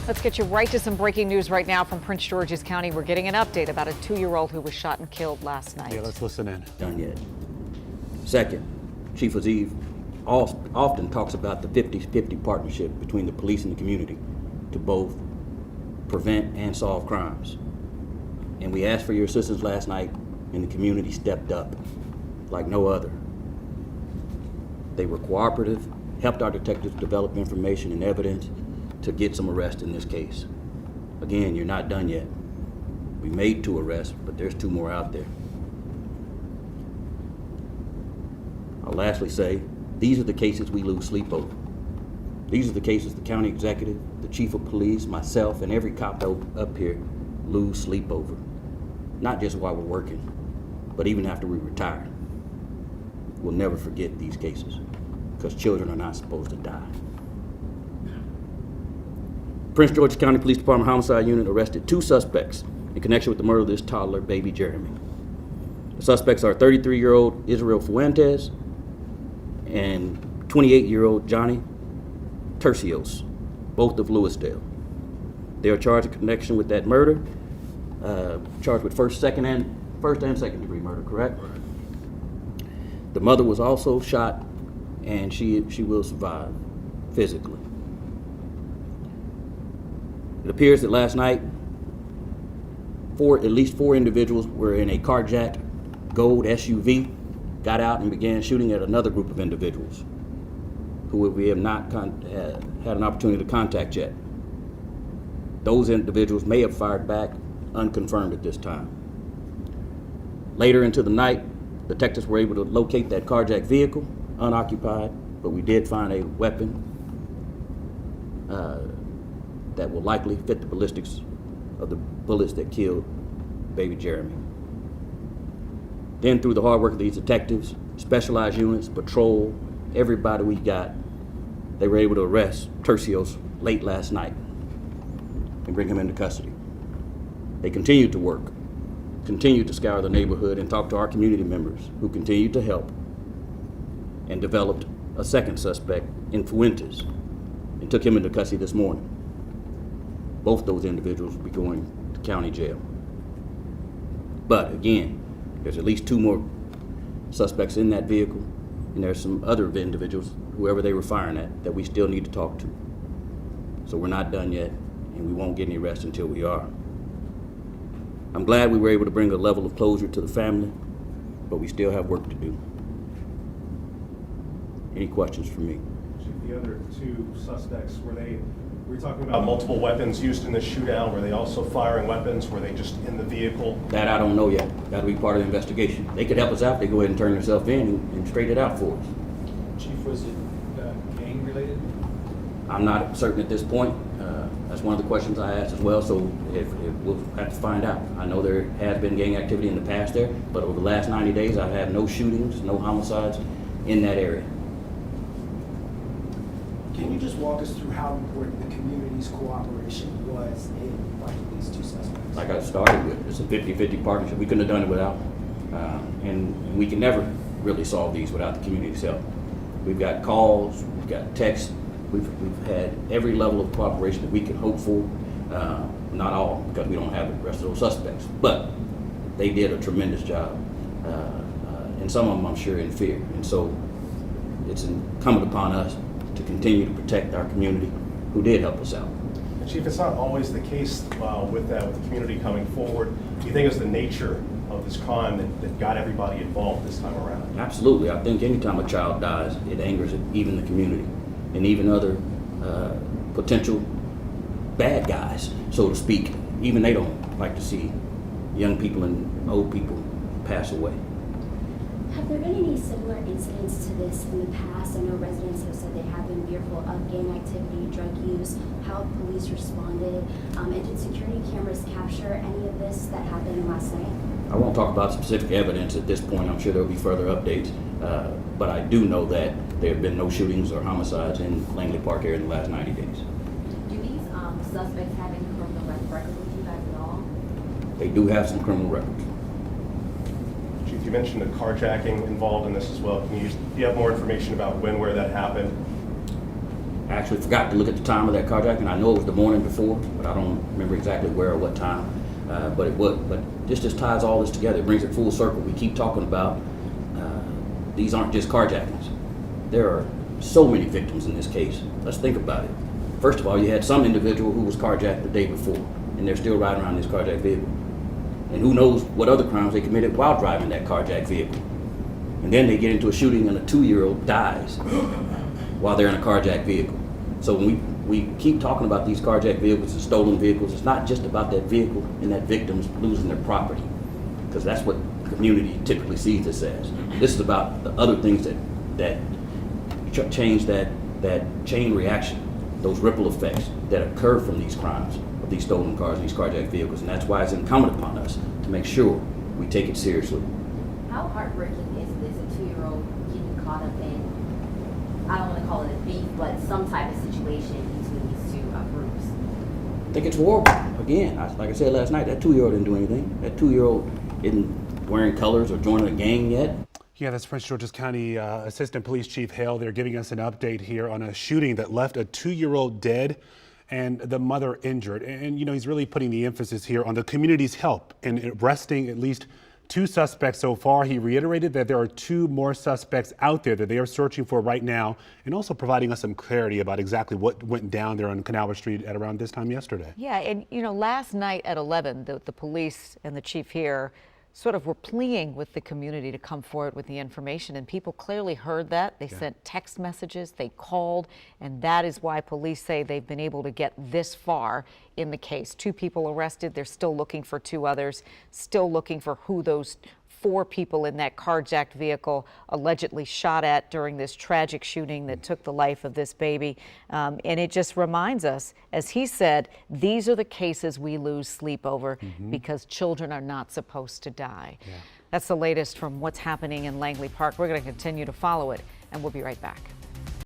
Let's get you right to some breaking news right now from Prince George's County. We're getting an update about a 2-year-old who was shot and killed last night. Yeah, let's listen in. Done yet. Second, Chief Aziz often talks about the 50-50 partnership between the police and the community to both prevent and solve crimes. And we asked for your assistance last night, and the community stepped up like no other. They were cooperative, helped our detectives develop information and evidence to get some arrests in this case. Again, you're not done yet. We made 2 arrests, but there's 2 more out there. I'll lastly say, these are the cases we lose sleep over. These are the cases the county executive, the chief of police, myself, and every cop up here lose sleep over. Not just while we're working, but even after we retire. We'll never forget these cases, because children are not supposed to die. Prince George's County Police Department Homicide Unit arrested 2 suspects in connection with the murder of this toddler, baby Jeremy. The suspects are 33-year-old Israel Fuentes and 28-year-old Johnny Turcios, both of Lewisdale. They are charged in connection with that murder, charged with first and second degree murder, correct? The mother was also shot, and she will survive physically. It appears that last night, at least 4 individuals were in a carjacked gold SUV, got out and began shooting at another group of individuals who we have not had an opportunity to contact yet. Those individuals may have fired back, unconfirmed at this time. Later into the night, detectives were able to locate that carjacked vehicle, unoccupied, but we did find a weapon that will likely fit the ballistics of the bullets that killed baby Jeremy. Then through the hard work of these detectives, specialized units, patrol, everybody we got, they were able to arrest Turcios late last night and bring him into custody. They continued to work, continued to scour the neighborhood and talk to our community members who continued to help, and developed a second suspect in Fuentes and took him into custody this morning. Both those individuals will be going to county jail. But again, there's at least 2 more suspects in that vehicle, and there's some other individuals, whoever they were firing at, that we still need to talk to. So we're not done yet, and we won't get any rest until we are. I'm glad we were able to bring a level of closure to the family, but we still have work to do. Any questions for me? The other 2 suspects, were we talking about multiple weapons used in this shootout? Were they also firing weapons? Were they just in the vehicle? That I don't know yet. That'll be part of the investigation. They could help us out. They go ahead and turn themselves in and straighten it out for us. Chief, was it gang related? I'm not certain at this point. That's one of the questions I asked as well, so if we'll have to find out. I know there has been gang activity in the past there, but over the last 90 days, I've had no shootings, no homicides in that area. Can you just walk us through how important the community's cooperation was in finding these 2 suspects? Like I started with, it's a 50-50 partnership. We couldn't have done it without. And we can never really solve these without the community's help. We've got calls, we've got texts, we've had every level of cooperation that we can hope for. Not all, because we don't have the rest of those suspects, but they did a tremendous job. And some of them, I'm sure, in fear. And so it's incumbent upon us to continue to protect our community who did help us out. Chief, it's not always the case with the community coming forward. Do you think it's the nature of this crime that got everybody involved this time around? Absolutely. I think anytime a child dies, it angers even the community and even other potential bad guys, so to speak. Even they don't like to see young people and old people pass away. Have there been any similar incidents to this in the past? I know residents have said they have been fearful of gang activity, drug use, how police responded, and did security cameras capture any of this that happened last night? I won't talk about specific evidence at this point. I'm sure there'll be further updates, but I do know that there have been no shootings or homicides in Langley Park area in the last 90 days. Do these suspects have any criminal records with you guys at all? They do have some criminal records. Chief, you mentioned the carjacking involved in this as well. Do you have more information about when, where that happened? I actually forgot to look at the time of that carjacking. I know it was the morning before, but I don't remember exactly where or what time. But this just ties all this together. It brings it full circle. We keep talking about these aren't just carjackings. There are so many victims in this case. Let's think about it. First of all, you had some individual who was carjacked the day before, and they're still riding around this carjacked vehicle. And who knows what other crimes they committed while driving that carjacked vehicle. And then they get into a shooting and a 2-year-old dies while they're in a carjacked vehicle. So when we keep talking about these carjacked vehicles and stolen vehicles, it's not just about that vehicle and that victims losing their property, because that's what the community typically sees this as. This is about the other things that change that chain reaction, those ripple effects that occur from these crimes of these stolen cars and these carjacked vehicles. And that's why it's incumbent upon us to make sure we take it seriously. How heartbreaking is this, a 2-year-old getting caught up in, I don't want to call it a beef, but some type of situation between these two groups? I think it's horrible. Again, like I said last night, that 2-year-old didn't do anything. That 2-year-old isn't wearing colors or joining a gang yet. Yeah, that's Prince George's County Assistant Police Chief Hale. They're giving us an update here on a shooting that left a 2-year-old dead and the mother injured. And, you know, he's really putting the emphasis here on the community's help in arresting at least 2 suspects so far. He reiterated that there are 2 more suspects out there that they are searching for right now, and also providing us some clarity about exactly what went down there on Canal Street at around this time yesterday. Yeah, and you know, last night at 11, the police and the chief here sort of were pleading with the community to come forward with the information, and people clearly heard that. They sent text messages, they called, and that is why police say they've been able to get this far in the case. 2 people arrested, they're still looking for 2 others, still looking for who those 4 people in that carjacked vehicle allegedly shot at during this tragic shooting that took the life of this baby. And it just reminds us, as he said, these are the cases we lose sleep over because children are not supposed to die. That's the latest from what's happening in Langley Park. We're going to continue to follow it, and we'll be right back.